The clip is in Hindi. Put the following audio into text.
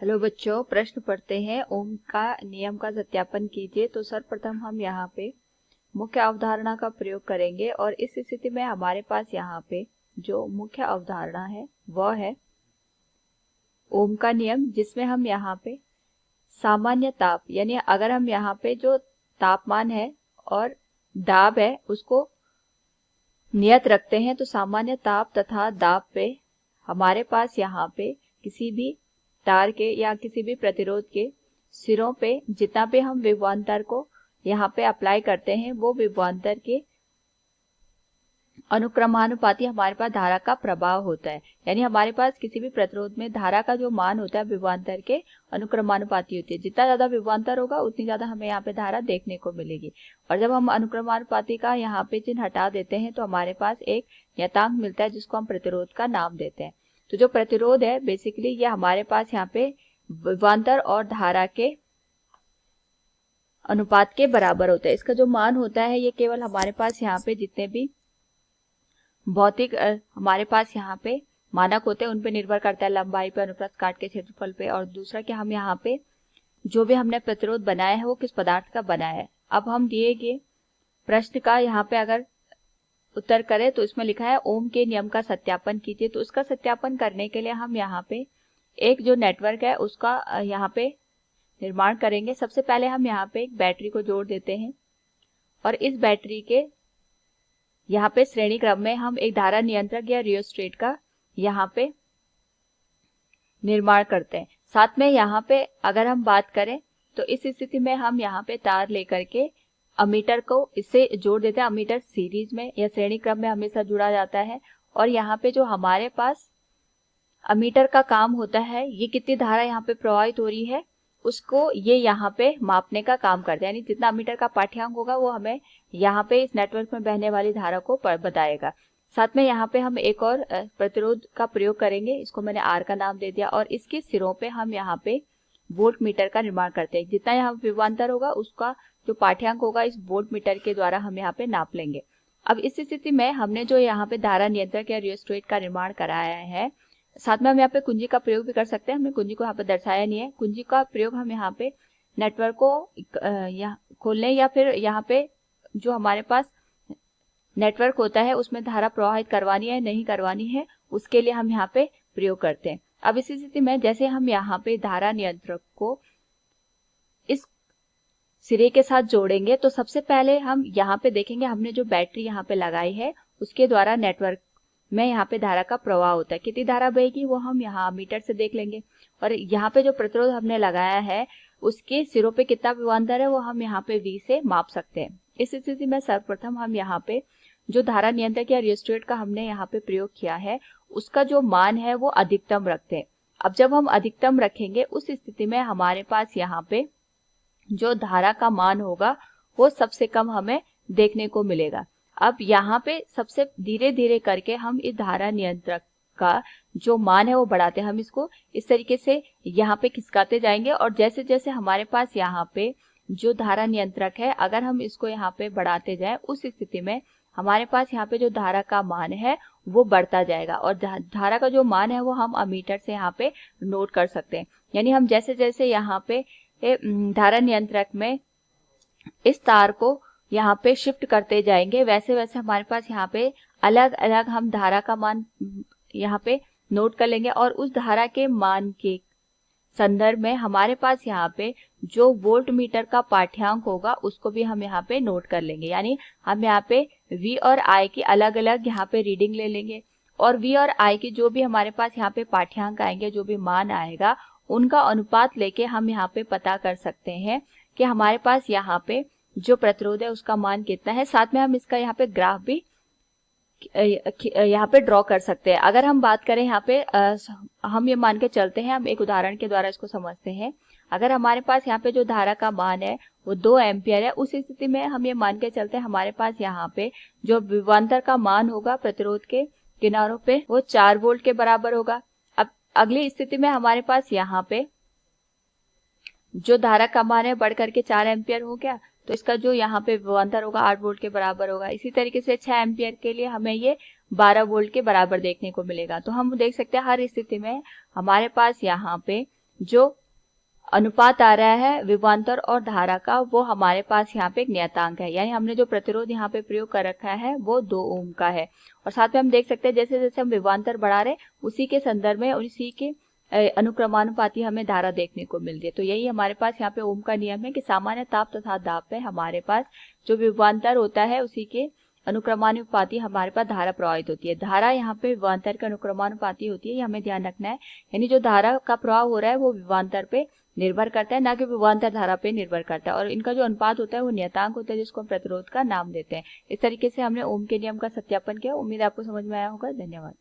हेलो बच्चों, प्रश्न पढ़ते हैं। ओम का नियम का सत्यापन कीजिए। तो सर्वप्रथम हम यहाँ पे मुख्य अवधारणा का प्रयोग करेंगे और इस स्थिति में हमारे पास यहाँ पे जो मुख्य अवधारणा है वह है ओम का नियम, जिसमें हम यहाँ पे सामान्य ताप यानी अगर हम यहाँ पे जो तापमान है और दाब है उसको नियत रखते हैं तो सामान्य ताप तथा दाब पे हमारे पास यहाँ पे किसी भी तार के या किसी भी प्रतिरोध के सिरों पे जितना भी हम विभवांतर को यहाँ पे अप्लाई करते हैं वो विभवांतर के अनुक्रमानुपाती हमारे पास धारा का प्रभाव होता है। यानी हमारे पास किसी भी प्रतिरोध में धारा का जो मान होता है विभवांतर के अनुक्रमानुपाती होती है। जितना ज्यादा विभवांतर होगा उतनी ज्यादा हमें यहाँ पे धारा देखने को मिलेगी। और जब हम अनुक्रमानुपाती का यहाँ पे चिन्ह हटा देते हैं तो हमारे पास एक नियतांक मिलता है जिसको हम प्रतिरोध का नाम देते हैं। तो जो प्रतिरोध है बेसिकली ये हमारे पास यहाँ पे विभवांतर और धारा के अनुपात के बराबर होता है। इसका जो मान होता है ये केवल हमारे पास यहाँ पे जितने भी भौतिक हमारे पास यहाँ पे मानक होते हैं उन पे निर्भर करता है, लंबाई पे, अनुप्रस्थ काट के क्षेत्रफल पे। और दूसरा कि हम यहाँ पे जो भी हमने प्रतिरोध बनाया है वो किस पदार्थ का बनाया है। अब हम दिए गए प्रश्न का यहाँ पे अगर उत्तर करें तो इसमें लिखा है ओम के नियम का सत्यापन कीजिए। तो उसका सत्यापन करने के लिए हम यहाँ पे एक जो नेटवर्क है उसका यहाँ पे निर्माण करेंगे। सबसे पहले हम यहाँ पे एक बैटरी को जोड़ देते हैं और इस बैटरी के यहाँ पे श्रेणी क्रम में हम एक धारा नियंत्रक या रियोस्टेट का यहाँ पे निर्माण करते हैं। साथ में यहाँ पे अगर हम बात करें तो इस स्थिति में हम यहाँ पे तार लेकर के अमीटर को इससे जोड़ देते हैं। अमीटर सीरीज में या श्रेणी क्रम में हमेशा जुड़ा जाता है और यहाँ पे जो हमारे पास अमीटर का काम होता है ये कितनी धारा यहाँ पे प्रवाहित हो रही है उसको ये यहाँ पे मापने का काम करता है। यानी जितना अमीटर का पाठ्यांक होगा वो हमें यहाँ पे इस नेटवर्क में बहने वाली धारा को बताएगा। साथ में यहाँ पे हम एक और प्रतिरोध का प्रयोग करेंगे, इसको मैंने आर का नाम दे दिया। और इसके सिरों पे हम यहाँ पे वोल्ट मीटर का निर्माण करते हैं। जितना यहाँ विभवांतर होगा उसका जो पाठ्यांक होगा इस वोल्ट मीटर के द्वारा हम यहाँ पे नाप लेंगे। अब इस स्थिति में हमने जो यहाँ पे धारा नियंत्रक या रियोस्टेट का निर्माण कराया है, साथ में हम यहाँ पे कुंजी का प्रयोग भी कर सकते हैं। हमने कुंजी को यहाँ पे दर्शाया नहीं है। कुंजी का प्रयोग हम यहाँ पे नेटवर्क को यहाँ खोलने या फिर यहाँ पे जो हमारे पास नेटवर्क होता है उसमें धारा प्रवाहित करवानी है नहीं करवानी है उसके लिए हम यहाँ पे प्रयोग करते हैं। अब इस स्थिति में जैसे हम यहाँ पे धारा नियंत्रक को इस सिरे के साथ जोड़ेंगे तो सबसे पहले हम यहाँ पे देखेंगे हमने जो बैटरी यहाँ पे लगाई है उसके द्वारा नेटवर्क में यहाँ पे धारा का प्रवाह होता है। कितनी धारा बहेगी वो हम यहाँ मीटर से देख लेंगे। और यहाँ पे जो प्रतिरोध हमने लगाया है उसके सिरों पे कितना विभवांतर है वो हम यहाँ पे V से माप सकते हैं। इस स्थिति में सर्वप्रथम हम यहाँ पे जो धारा नियंत्रक या रियोस्टेट का हमने यहाँ पे प्रयोग किया है उसका जो मान है वो अधिकतम रखते हैं। अब जब हम अधिकतम रखेंगे उस स्थिति में हमारे पास यहाँ पे जो धारा का मान होगा वो सबसे कम हमें देखने को मिलेगा। अब यहाँ पे सबसे धीरे धीरे करके हम इस धारा नियंत्रक का जो मान है वो बढ़ाते हैं। हम इसको इस तरीके से यहाँ पे खिसकाते जाएंगे और जैसे जैसे हमारे पास यहाँ पे जो धारा नियंत्रक है अगर हम इसको यहाँ पे बढ़ाते जाएं उस स्थिति में हमारे पास यहाँ पे जो धारा का मान है वो बढ़ता जाएगा। और धारा का जो मान है वो हम अमीटर से यहाँ पे नोट कर सकते हैं। यानी हम जैसे जैसे यहाँ पे धारा नियंत्रक में इस तार को यहाँ पे शिफ्ट करते जाएंगे वैसे वैसे हमारे पास यहाँ पे अलग अलग हम धारा का मान यहाँ पे नोट कर लेंगे। और उस धारा के मान के संदर्भ में हमारे पास यहाँ पे जो वोल्ट मीटर का पाठ्यांक होगा उसको भी हम यहाँ पे नोट कर लेंगे। यानी हम यहाँ पे V और I की अलग अलग यहाँ पे रीडिंग ले लेंगे और V और I की जो भी हमारे पास यहाँ पे पाठ्यांक आएंगे, जो भी मान आएगा, उनका अनुपात लेके हम यहाँ पे पता कर सकते हैं कि हमारे पास यहाँ पे जो प्रतिरोध है उसका मान कितना है। साथ में हम इसका यहाँ पे ग्राफ भी यहाँ पे ड्रॉ कर सकते हैं। अगर हम बात करें यहाँ पे हम ये मान के चलते हैं, हम एक उदाहरण के द्वारा इसको समझते हैं। अगर हमारे पास यहाँ पे जो धारा का मान है वो 2 एम्पियर है, उस स्थिति में हम ये मान के चलते हैं हमारे पास यहाँ पे जो विभवांतर का मान होगा प्रतिरोध के किनारों पे वो 4 वोल्ट के बराबर होगा। अब अगली स्थिति में हमारे पास यहाँ पे जो धारा का मान है बढ़ करके 4 एम्पियर हो गया तो इसका जो यहाँ पे विभवांतर होगा 8 वोल्ट के बराबर होगा। इसी तरीके से 6 एम्पियर के लिए हमें ये 12 वोल्ट के बराबर देखने को मिलेगा। तो हम देख सकते हैं हर स्थिति में हमारे पास यहाँ पे जो अनुपात आ रहा है विभवांतर और धारा का, वो हमारे पास यहाँ पे एक नियतांक है, यानी हमने जो प्रतिरोध यहाँ पे प्रयोग कर रखा है वो 2 ओम का है। और साथ में हम देख सकते हैं जैसे जैसे हम विभवांतर बढ़ा रहे उसी के संदर्भ में और उसी के अनुक्रमानुपाती हमें धारा देखने को मिल रही है। तो यही हमारे पास यहाँ पे ओम का नियम है कि सामान्य ताप तथा दाब पे हमारे पास जो विभवांतर होता है उसी के अनुक्रमानुपाती हमारे पास धारा प्रवाहित होती है। धारा यहाँ पे विभवांतर के अनुक्रमानुपाती होती है, ये हमें ध्यान रखना है। यानी जो धारा का प्रवाह हो रहा है वो विभवांतर पे निर्भर करता है, ना कि विभवांतर धारा पे निर्भर करता है। और इनका जो अनुपात होता है वो नियतांक होता है, जिसको हम प्रतिरोध का नाम देते हैं। इस तरीके से हमने ओम के नियम का सत्यापन किया। उम्मीद आपको समझ में आया होगा। धन्यवाद।